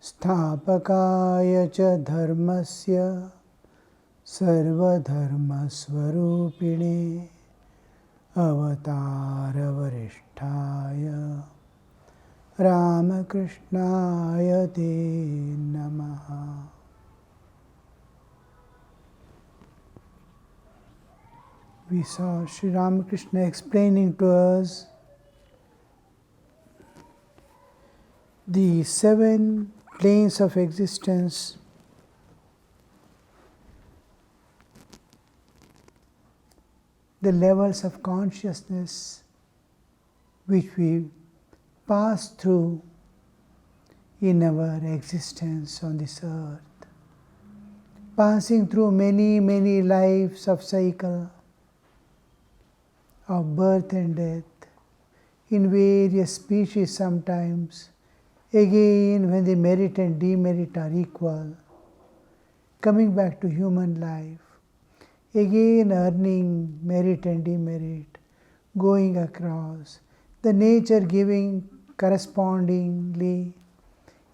Sthapakaya cha dharmasya sarvadharmasvarupine avatara varishtaya Ramakrishnaya te namaha. We saw Sri Ramakrishna explaining to us the 7 planes of existence, the levels of consciousness which we pass through in our existence on this earth, passing through many, many lives of cycle of birth and death, in various species sometimes, again when the merit and demerit are equal, coming back to human life, again earning merit and demerit, going across, the nature giving correspondingly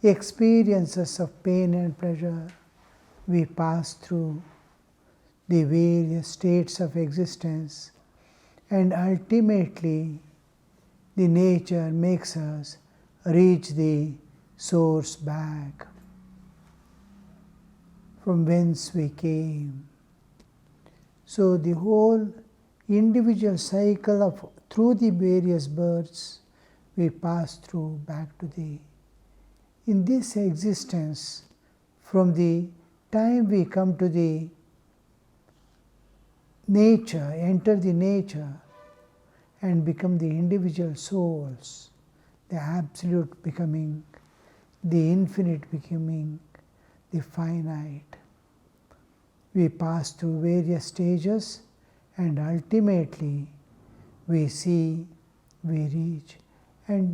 experiences of pain and pleasure. We pass through the various states of existence, and ultimately the nature makes us reach the source back from whence we came. So the whole individual cycle of through the various births we pass through back to in this existence, from the time we come to the nature, enter the nature and become the individual souls, the absolute becoming, the infinite becoming, the finite. We pass through various stages and ultimately we see, we reach. And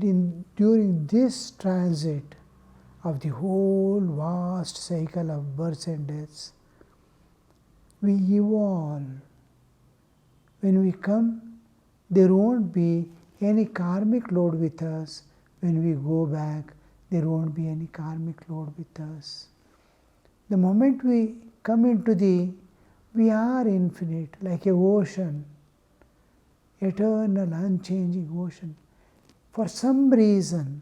during this transit of the whole vast cycle of births and deaths, we evolve. When we come, there won't be any karmic load with us. When we go back, there won't be any karmic load with us. The moment we come into we are infinite, like an ocean, eternal, unchanging ocean. For some reason,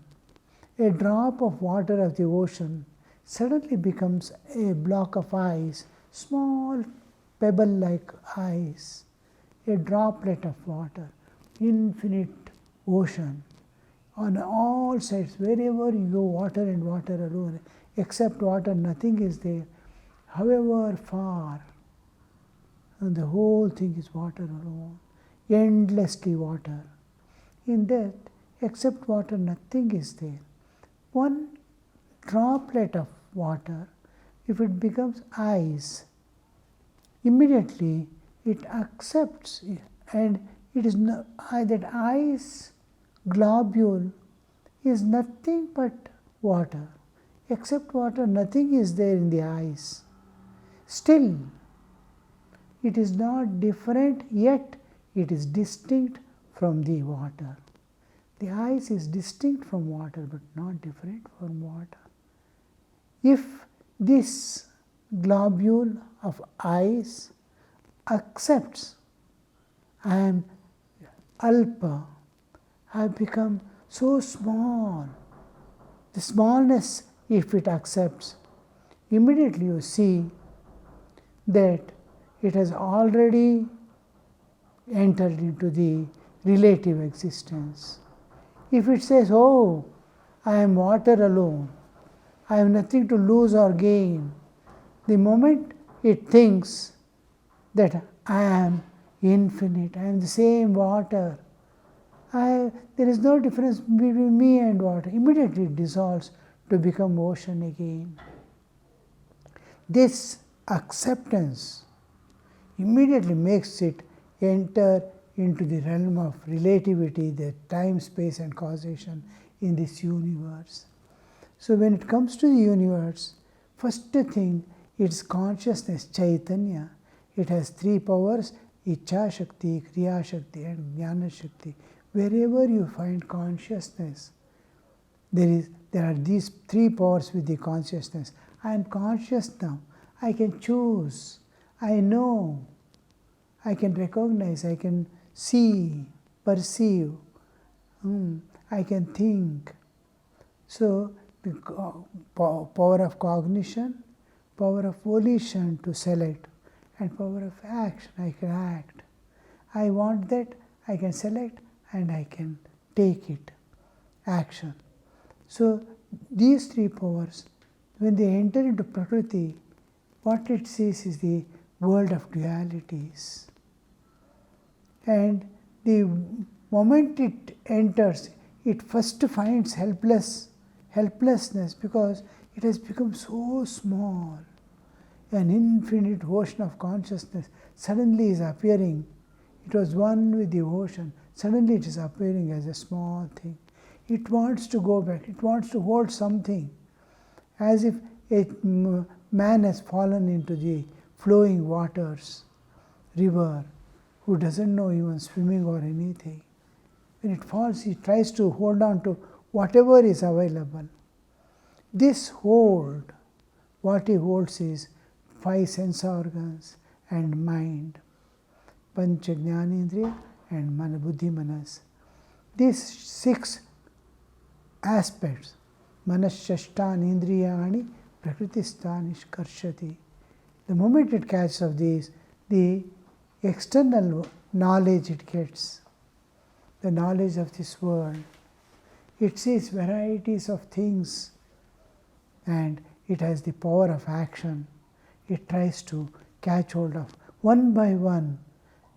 a drop of water of the ocean suddenly becomes a block of ice, small pebble-like ice, a droplet of water, infinite ocean. On all sides, wherever you go, water and water alone. Except water, nothing is there. However far, and the whole thing is water alone, endlessly water. In that, except water, nothing is there. One droplet of water, if it becomes ice, immediately it accepts, and it is not, that ice globule is nothing but water. Except water, nothing is there in the ice. Still, it is not different, yet it is distinct from the water. The ice is distinct from water, but not different from water. If this globule of ice accepts, I am alpa, I have become so small. The smallness, if it accepts, immediately you see that it has already entered into the relative existence. If it says, oh, I am water alone, I have nothing to lose or gain, the moment it thinks that I am infinite, I am the same water, there is no difference between me and water, immediately it dissolves to become ocean again. This acceptance immediately makes it enter into the realm of relativity, the time, space and causation in this universe. So when it comes to the universe, first thing, it's consciousness, Chaitanya. It has 3 powers, Ichha Shakti, Kriya Shakti and Jnana Shakti, wherever you find consciousness, there are these three powers with the consciousness. I am conscious now. I can choose. I know. I can recognize. I can see, perceive. I can think. So the power of cognition, power of volition to select, and power of action. I can act. I want that. I can select and I can take it. Action. So these three powers, when they enter into Prakriti, what it sees is the world of dualities. And the moment it enters, it first finds helplessness, because it has become so small. An infinite ocean of consciousness suddenly is appearing. It was one with the ocean. Suddenly it is appearing as a small thing. It wants to go back. It wants to hold something. As if a man has fallen into the flowing waters, river, who doesn't know even swimming or anything. When it falls, he tries to hold on to whatever is available. This hold, what he holds is 5 sense organs and mind, Pancha Jnanendriya and Mana Buddhi Manas. These 6 aspects, Manashashtan Indriyani Prakristani Karshati. The moment it catches of these, the external knowledge it gets, the knowledge of this world, it sees varieties of things, and it has the power of action. It tries to catch hold of one by one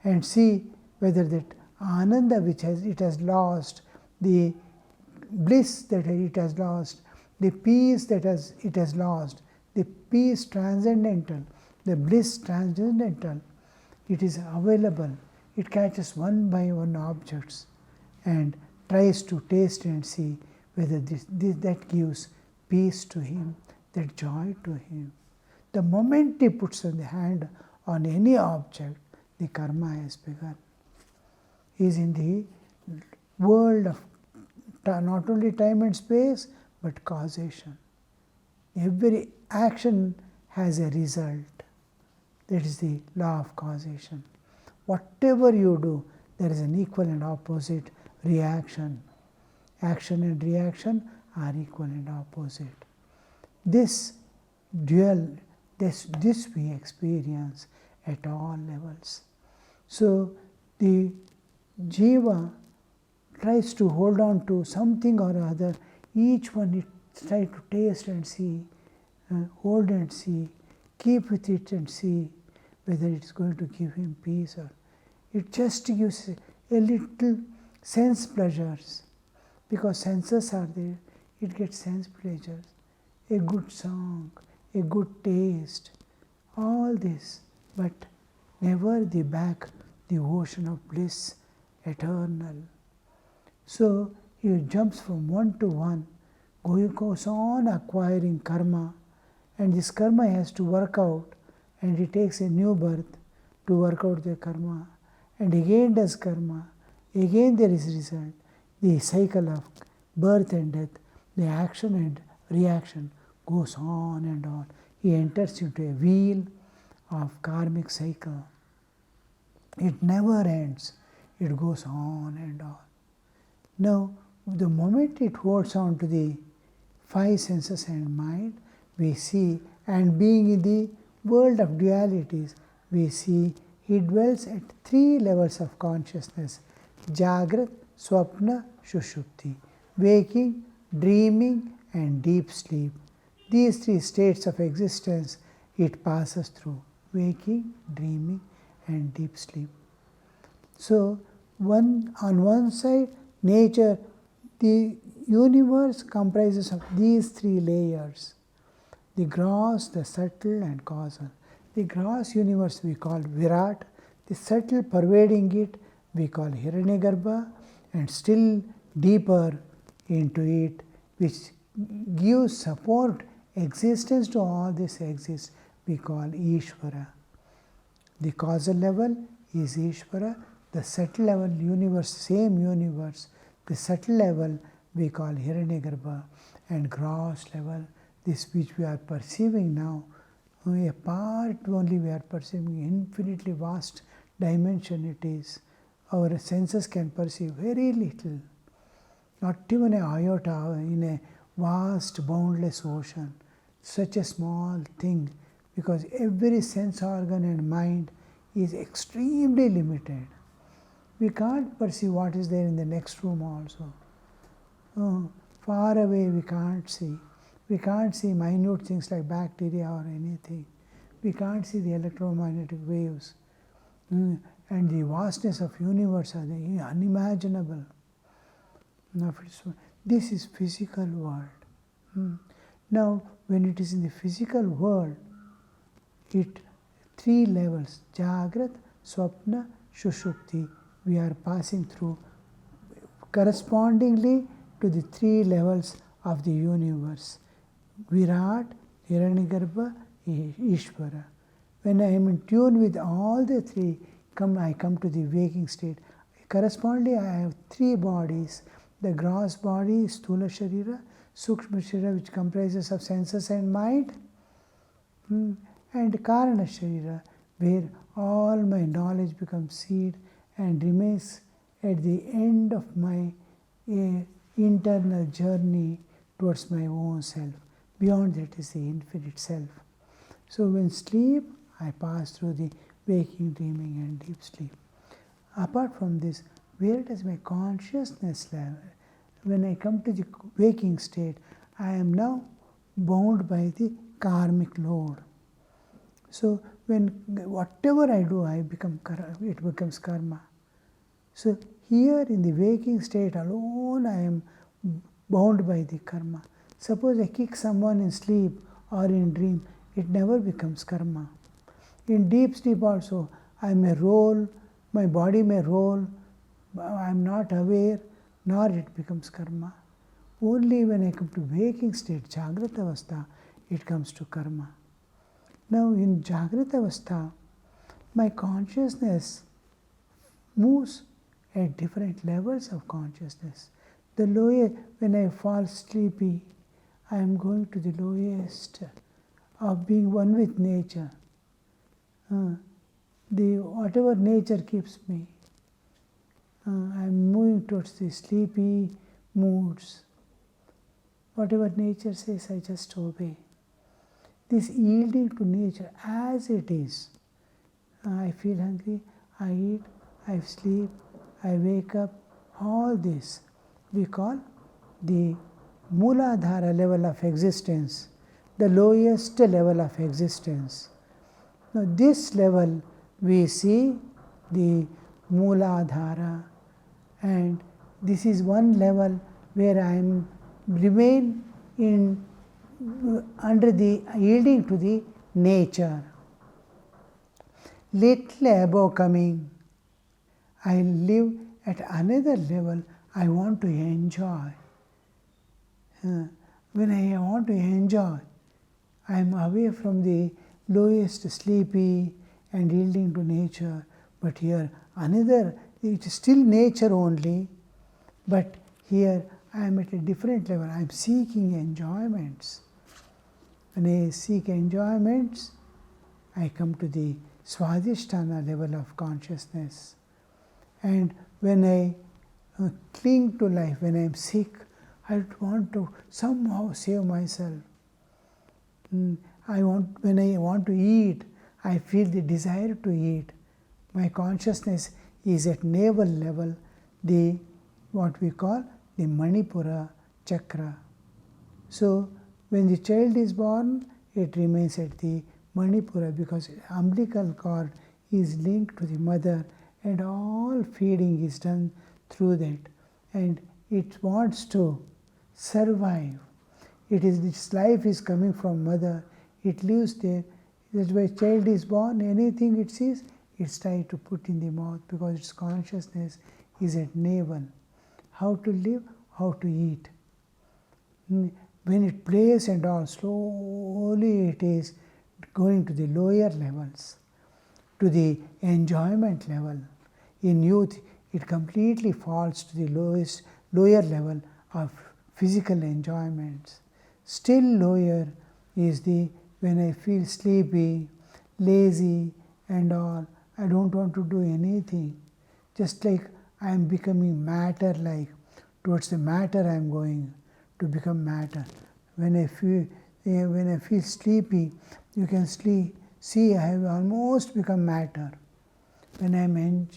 and see whether that ananda which it has lost, the bliss that it has lost, the peace that it has lost, the peace transcendental, the bliss transcendental, it is available. It catches one by one objects and tries to taste and see whether that gives peace to him, that joy to him. The moment he puts the hand on any object, the karma has begun. He is in the world of not only time and space, but causation. Every action has a result. That is the law of causation. Whatever you do, there is an equal and opposite reaction. Action and reaction are equal and opposite. This we experience at all levels. So the jiva tries to hold on to something or other. Each one it tries to taste and see, hold and see, keep with it and see whether it's going to give him peace, or it just gives a little sense pleasures. Because senses are there, it gets sense pleasures. A good song, a good taste, all this, but never the ocean of bliss, eternal. So he jumps from one to one, goes on acquiring karma, and this karma has to work out, and he takes a new birth to work out the karma, and again does karma, again there is result. The cycle of birth and death, the action and reaction goes on and on. He enters into a wheel of karmic cycle. It never ends. It goes on and on. Now, the moment it holds on to the 5 senses and mind, we see, and being in the world of dualities, we see he dwells at 3 levels of consciousness: Jagrat, Swapna, Shushupti, waking, dreaming, and deep sleep. These 3 states of existence it passes through: waking, dreaming, and deep sleep. So, on one side, nature, the universe comprises of these 3 layers: the gross, the subtle, and causal. The gross universe we call Virat, the subtle pervading it we call Hiranyagarbha, and still deeper into it, which gives support, existence to all this we call Ishvara. The causal level is Ishvara, The subtle level universe, same universe, the subtle level we call Hiranyagarbha, and gross level, this which we are perceiving now, a part only we are perceiving, infinitely vast dimension it is. Our senses can perceive very little, not even an iota in a vast boundless ocean. Such a small thing, because every sense organ and mind is extremely limited. We can't perceive what is there in the next room also. Far away we can't see. We can't see minute things like bacteria or anything. We can't see the electromagnetic waves. And the vastness of universe are unimaginable. This is physical world. Now, when it is in the physical world, it 3 levels, Jagrat, Swapna, Shushupti, we are passing through correspondingly to the 3 levels of the universe. Virat, Hiranyagarbha, Ishvara. When I am in tune with all the 3, I come to the waking state. Correspondingly, I have 3 bodies. The gross body is Sthula Sharira, Sukshma Sharira, which comprises of senses and mind, and Karana Sharira, where all my knowledge becomes seed and remains at the end of my internal journey towards my own self. Beyond that is the infinite self. So when sleep, I pass through the waking, dreaming and deep sleep. Apart from this, where does my consciousness level? When I come to the waking state, I am now bound by the karmic load. So when whatever I do, it becomes karma. So here in the waking state alone, I am bound by the karma. Suppose I kick someone in sleep or in dream, it never becomes karma. In deep sleep also, I may roll, my body may roll, I am not aware, nor it becomes karma. Only when I come to waking state, Jagrata Avastha, it comes to karma. Now in Jagrata Avastha, my consciousness moves at different levels of consciousness. The lower, when I fall sleepy, I am going to the lowest of being one with nature. Whatever nature keeps me, I am moving towards the sleepy moods. Whatever nature says, I just obey. This yielding to nature as it is. I feel hungry, I eat, I sleep, I wake up. All this we call the Mooladhara level of existence, the lowest level of existence. Now this level we see the Mooladhara, and this is one level where I remain under the yielding to the nature. Little above coming, I live at another level. I want to enjoy. When I want to enjoy, I am away from the lowest sleepy and yielding to nature. But here another, it is still nature only, but here I am at a different level. I am seeking enjoyments. When I seek enjoyments, I come to the Swadhisthana level of consciousness. And when I cling to life, when I am sick, I want to somehow save myself. When I want to eat, I feel the desire to eat. My consciousness is at navel level, what we call the Manipura chakra. So when the child is born, it remains at the Manipura because umbilical cord is linked to the mother and all feeding is done through that. And it wants to survive. Its life is coming from mother. It lives there. That's why child is born, anything it sees, it's trying to put in the mouth because its consciousness is at navel. How to live, how to eat. When it plays and all, slowly it is going to the lower levels, to the enjoyment level. In youth, it completely falls to the lower level of physical enjoyments. Still lower is the when I feel sleepy, lazy and all, I don't want to do anything. Just like I am becoming matter-like. Towards the matter I am going to become matter. When I feel sleepy, you can see I have almost become matter. When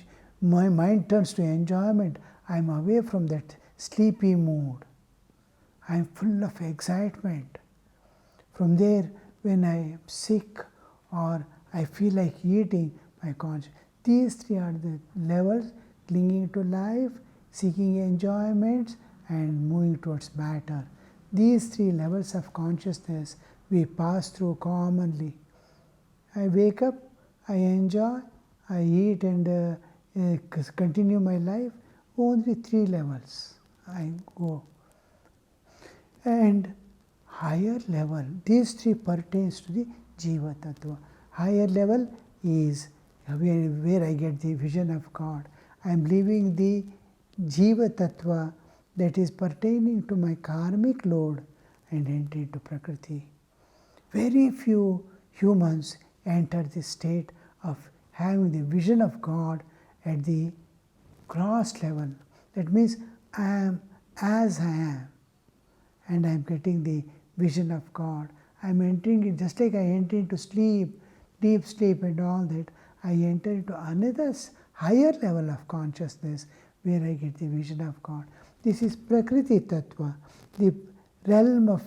my mind turns to enjoyment, I am away from that sleepy mood. I am full of excitement. From there, when I am sick or I feel like eating, my conscience. These three are the levels: clinging to life, seeking enjoyments, and moving towards matter. These three levels of consciousness we pass through commonly. I wake up, I enjoy, I eat and continue my life. Only three levels I go. And higher level, these three pertains to the Jiva Tattva. Higher level is where I get the vision of God. I am living the Jiva Tattva that is pertaining to my karmic load and enter into Prakriti. Very few humans enter the state of having the vision of God at the gross level. That means I am as I am, and I am getting the vision of God. I am entering it just like I enter into sleep, deep sleep and all that. I enter into another higher level of consciousness where I get the vision of God. This is Prakriti Tattva, the realm of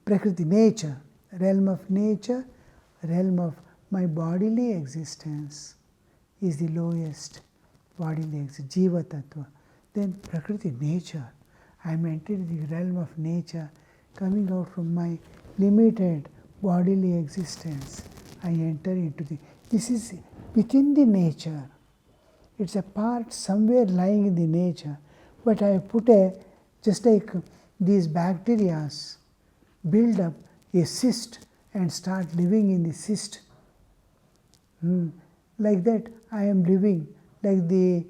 Prakriti, nature, realm of nature, realm of my bodily existence is the lowest bodily existence, Jiva Tattva. Then Prakriti, nature. I am entering the realm of nature, coming out from my limited bodily existence. I enter into this is within the nature. It's a part somewhere lying in the nature. But I put just like these bacteria build up a cyst and start living in the cyst. Like that, I am living like the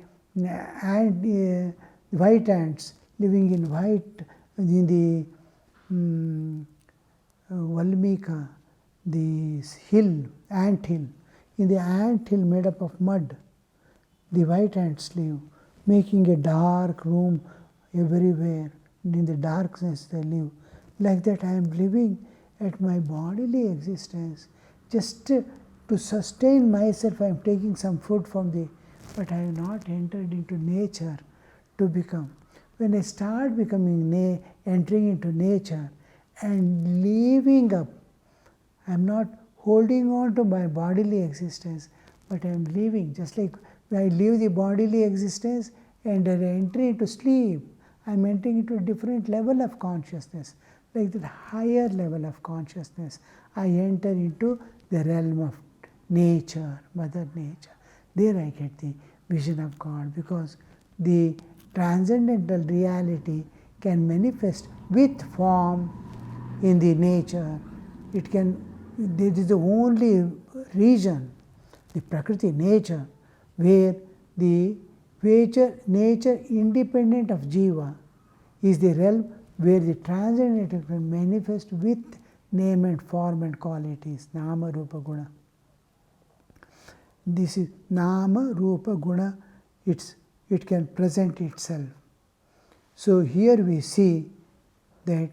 white ants living in the Valmika, the ant hill. In the ant hill made up of mud, the white ants live, making a dark room everywhere. In the darkness they live. Like that I am living at my bodily existence. Just to sustain myself, I am taking some food from but I have not entered into nature to become. When I start entering into nature and leaving up, I am not holding on to my bodily existence, but I am leaving. Just like when I leave the bodily existence and I enter into sleep, I am entering into a different level of consciousness. Like that higher level of consciousness, I enter into the realm of nature, Mother Nature. There I get the vision of God, because the transcendental reality can manifest with form in the nature. This is the only region, the Prakriti, nature, where the nature independent of Jiva is the realm where the transcendental can manifest with name and form and qualities, Nama Rupa Guna. This is Nama Rupa Guna, it can present itself. So here we see that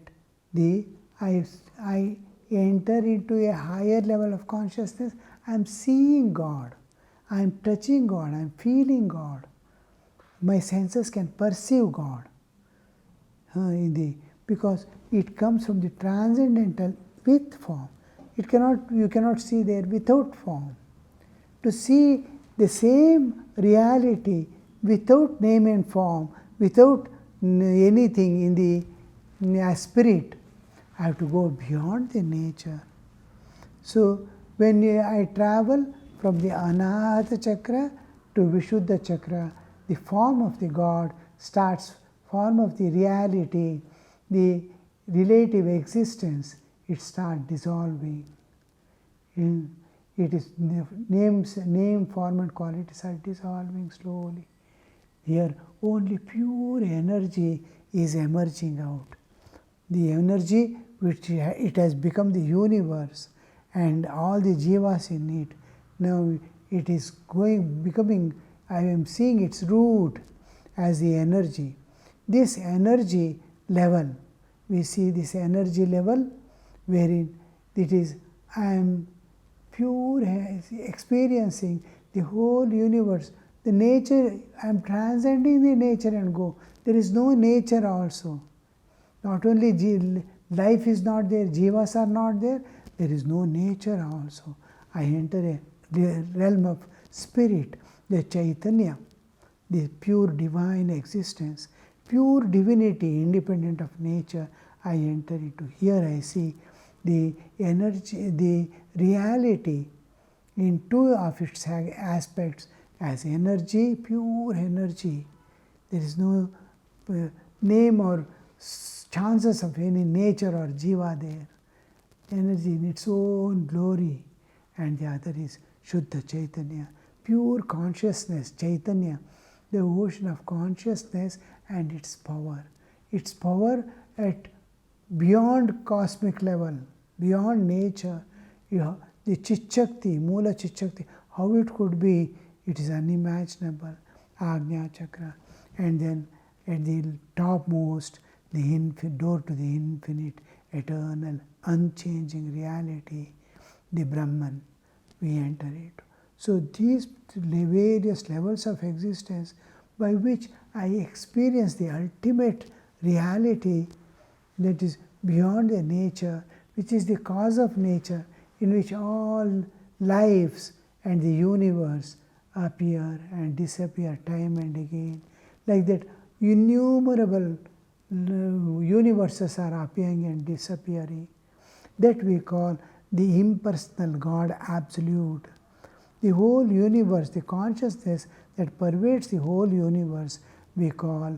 I enter into a higher level of consciousness. I am seeing God, I am touching God, I am feeling God. My senses can perceive God. Because it comes from the transcendental with form. You cannot see there without form. To see the same reality without name and form, without anything in the spirit, I have to go beyond the nature. So when I travel from the Anahata Chakra to Vishuddha Chakra, the form of the God starts, form of the reality, the relative existence, it starts dissolving. It is name, form and qualities are dissolving slowly. Here only pure energy is emerging out. The energy which it has become the universe and all the jivas in it. Now it is becoming, I am seeing its root as the energy. This energy level, we see this energy level wherein it is, I am pure experiencing the whole universe. The nature, I am transcending the nature and go. There is no nature also. Not only life is not there, jivas are not there, there is no nature also. I enter a realm of spirit, the Chaitanya, the pure divine existence, pure divinity independent of nature. I enter into. Here I see the energy, the reality in two of its aspects as energy, pure energy. There is no name or chances of any nature or jiva there. Energy in its own glory. And the other is Shuddha Chaitanya, pure consciousness, Chaitanya, the ocean of consciousness and its power. Its power at beyond cosmic level, beyond nature. The Chit-Shakti, Mula Chit-Shakti, how it could be, it is unimaginable. Agnya Chakra. And then at the topmost, the door to the infinite, eternal, unchanging reality, the Brahman, we enter it. So these various levels of existence by which I experience the ultimate reality that is beyond the nature, which is the cause of nature, in which all lives and the universe appear and disappear time and again. Like that, innumerable universes are appearing and disappearing. That we call the impersonal God Absolute. The whole universe, the consciousness that pervades the whole universe, we call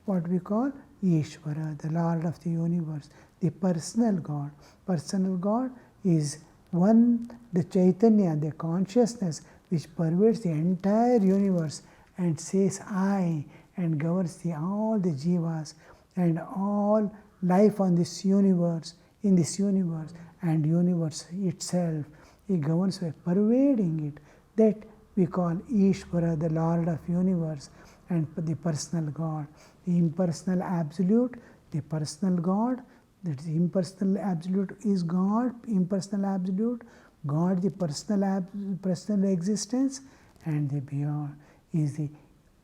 what we call Ishvara, the Lord of the universe, the personal God. Personal God is one, the Chaitanya, the consciousness which pervades the entire universe and says I and governs all the jivas and all life on this universe, in this universe and universe itself. He governs by pervading it. That we call Ishvara, the Lord of universe, and the personal God. The impersonal absolute, the personal God, that is impersonal absolute is God, impersonal absolute, God the personal existence, and the beyond is the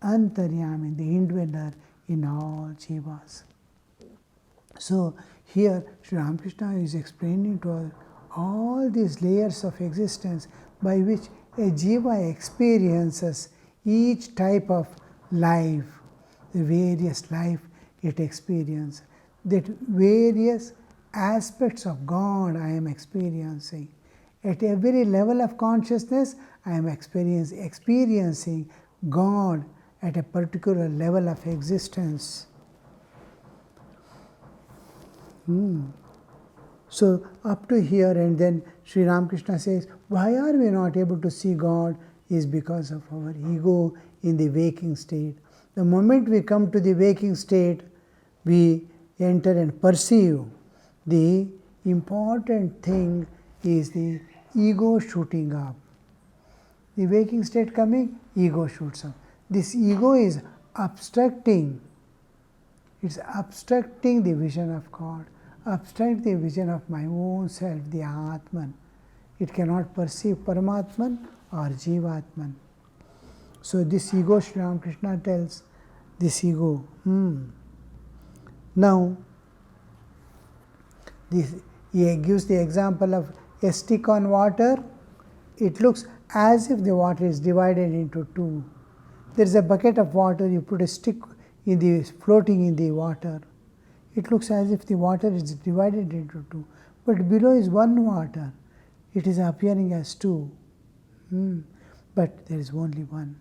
Antaryami, the indweller in all jivas. So here Sri Ramakrishna is explaining to us all these layers of existence by which a jiva experiences each type of life, the various life it experiences, that various aspects of God I am experiencing. At every level of consciousness, I am experiencing God at a particular level of existence. So up to here, and then Sri Ramakrishna says, why are we not able to see God? Is because of our ego in the waking state. The moment we come to the waking state, we enter and perceive. The important thing is the ego shooting up. The waking state coming, ego shoots up. This ego is obstructing. It's obstructing the vision of God, obstruct the vision of my own self, the Atman. It cannot perceive Paramatman or Jivatman. So this ego, Sri Ramakrishna tells, this ego. Now, he gives the example of a stick on water. It looks as if the water is divided into two. There is a bucket of water, you put a stick floating in the water. It looks as if the water is divided into two. But below is one water. It is appearing as two. But there is only one.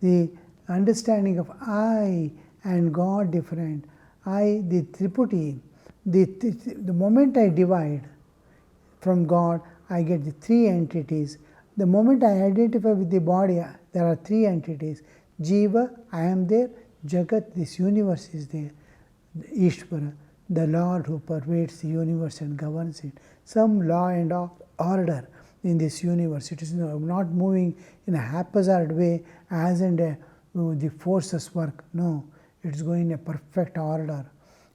The understanding of I and God different. I, the Triputi, the moment I divide from God, I get the three entities. The moment I identify with the body, there are three entities. Jiva, I am there. Jagat, this universe is there. Ishvara, the Lord who pervades the universe and governs it. Some law and order in this universe. It is not moving in a haphazard way as and the forces work. No, it is going in a perfect order.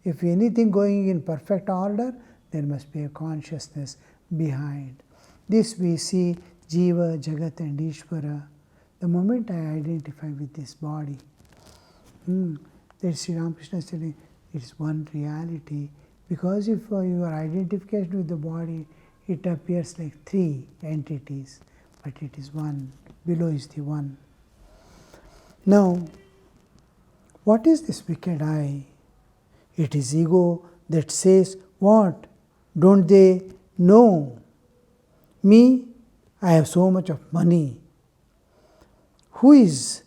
If anything going in perfect order, there must be a consciousness behind. This we see Jiva, Jagat and Ishvara. The moment I identify with this body, that Sri Ramakrishna is telling, it is one reality. Because if your identification with the body, it appears like three entities, but it is one. Below is the one. Now, what is this wicked I? It is ego that says, what? Don't they know? Me, I have so much of money. Who is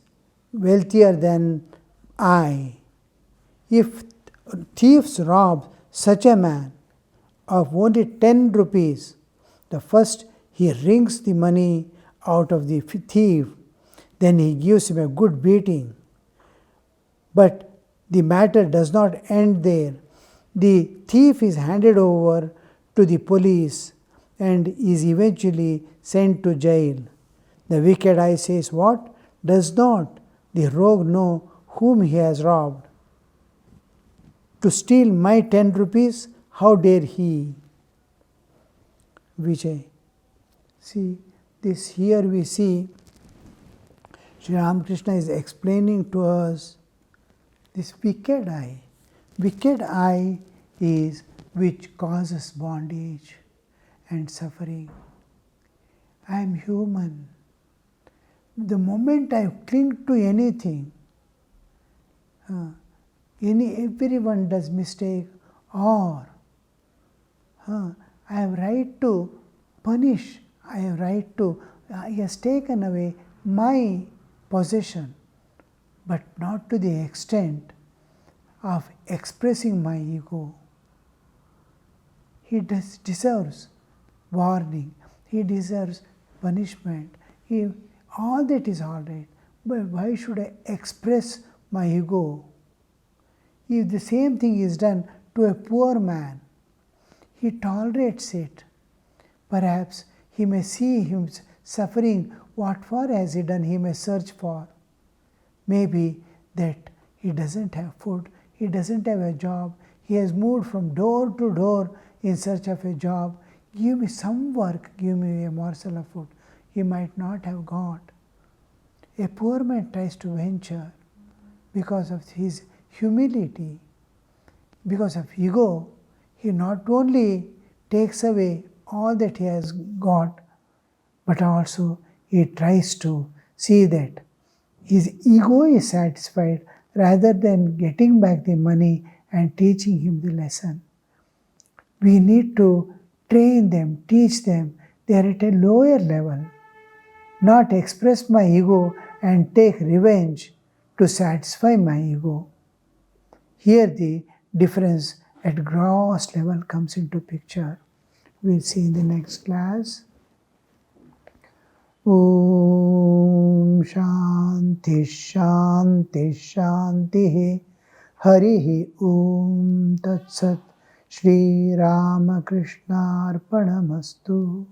wealthier than I? If thieves rob such a man of only 10 rupees, the first he wrings the money out of the thief, then he gives him a good beating. But the matter does not end there. The thief is handed over to the police and is eventually sent to jail. The wicked eye says, what? Does not the rogue know whom he has robbed? To steal my 10 rupees, how dare he? Vijay. See, this here we see Sri Ramakrishna is explaining to us this wicked eye. Wicked eye is which causes bondage and suffering. I am human. The moment I cling to anything, everyone does mistake, or I have right to punish, I have right to, he has taken away my possession, but not to the extent of expressing my ego. He deserves warning, he deserves punishment, all that is all right, but why should I express my ego? If the same thing is done to a poor man, he tolerates it. Perhaps he may see him suffering, what for has he done, he may search for. Maybe that he doesn't have food, he doesn't have a job, he has moved from door to door in search of a job. Give me some work, give me a morsel of food. He might not have got. A poor man tries to venture because of his humility, because of ego. He not only takes away all that he has got, but also he tries to see that his ego is satisfied rather than getting back the money and teaching him the lesson. We need to train them, teach them. They are at a lower level. Not express my ego and take revenge to satisfy my ego. Here the difference at gross level comes into picture. We'll see in the next class. Om Shanti Shanti Shanti Harihi Om Tat Sat Shri Ramakrishna Arpanamastu.